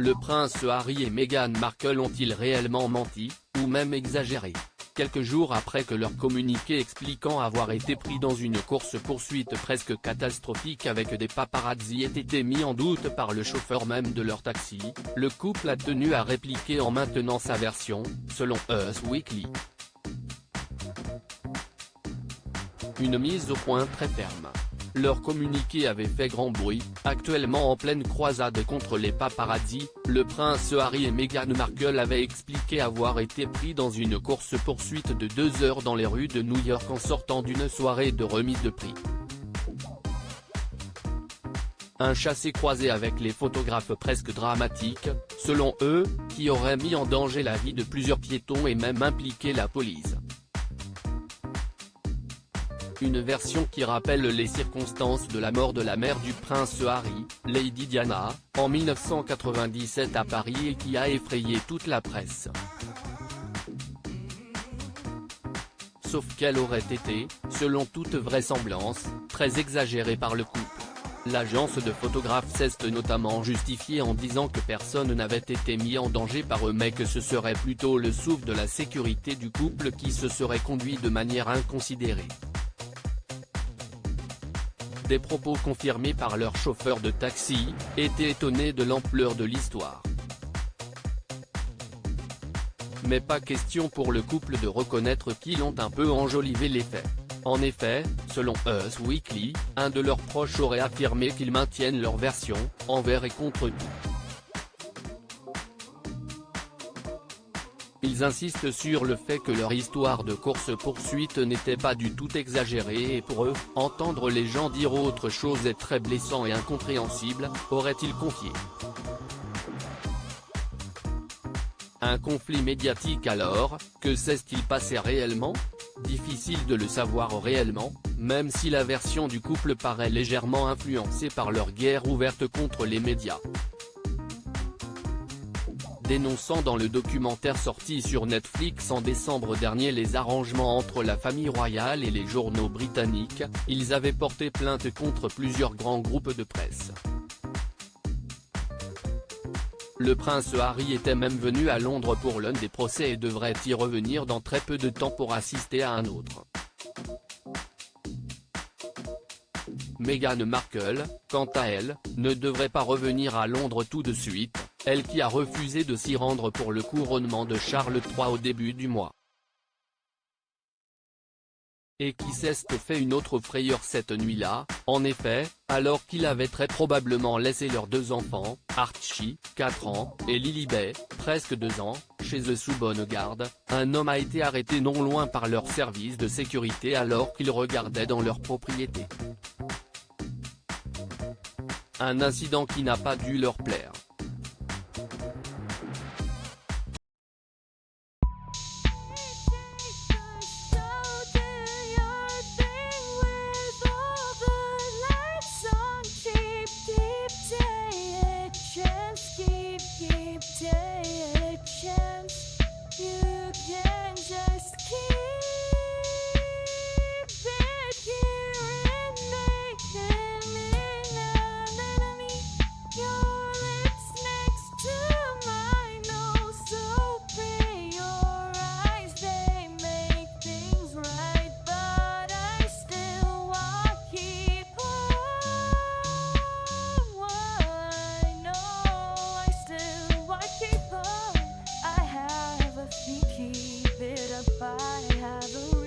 Le prince Harry et Meghan Markle ont-ils réellement menti, ou même exagéré? Quelques jours après que leur communiqué expliquant avoir été pris dans une course-poursuite presque catastrophique avec des paparazzi ait été mis en doute par le chauffeur même de leur taxi, le couple a tenu à répliquer en maintenant sa version, selon Us Weekly. Une mise au point très ferme. Leur communiqué avait fait grand bruit. Actuellement en pleine croisade contre les paparazzi, le prince Harry et Meghan Markle avaient expliqué avoir été pris dans une course-poursuite de 2 heures dans les rues de New York en sortant d'une soirée de remise de prix. Un chassé-croisé avec les photographes presque dramatique, selon eux, qui aurait mis en danger la vie de plusieurs piétons et même impliqué la police. Une version qui rappelle les circonstances de la mort de la mère du prince Harry, Lady Diana, en 1997 à Paris et qui a effrayé toute la presse. Sauf qu'elle aurait été, selon toute vraisemblance, très exagérée par le couple. L'agence de photographes s'est notamment justifiée en disant que personne n'avait été mis en danger par eux mais que ce serait plutôt le souffle de la sécurité du couple qui se serait conduit de manière inconsidérée. Des propos confirmés par leur chauffeur de taxi, étaient étonnés de l'ampleur de l'histoire. Mais pas question pour le couple de reconnaître qu'ils ont un peu enjolivé les faits. En effet, selon Us Weekly, un de leurs proches aurait affirmé qu'ils maintiennent leur version, envers et contre tout. Ils insistent sur le fait que leur histoire de course-poursuite n'était pas du tout exagérée et pour eux, entendre les gens dire autre chose est très blessant et incompréhensible, aurait-il confié. Un conflit médiatique alors, que s'est-il passé réellement? Difficile de le savoir réellement, même si la version du couple paraît légèrement influencée par leur guerre ouverte contre les médias. Dénonçant dans le documentaire sorti sur Netflix en décembre dernier les arrangements entre la famille royale et les journaux britanniques, ils avaient porté plainte contre plusieurs grands groupes de presse. Le prince Harry était même venu à Londres pour l'un des procès et devrait y revenir dans très peu de temps pour assister à un autre. Meghan Markle, quant à elle, ne devrait pas revenir à Londres tout de suite, elle qui a refusé de s'y rendre pour le couronnement de Charles III au début du mois. Et qui s'est fait une autre frayeur cette nuit-là, en effet, alors qu'il avait très probablement laissé leurs 2 enfants, Archie, 4 ans, et Lilibet, presque 2 ans, chez eux sous bonne garde, un homme a été arrêté non loin par leur service de sécurité alors qu'ils regardaient dans leur propriété. Un incident qui n'a pas dû leur plaire. Keep it up, I have a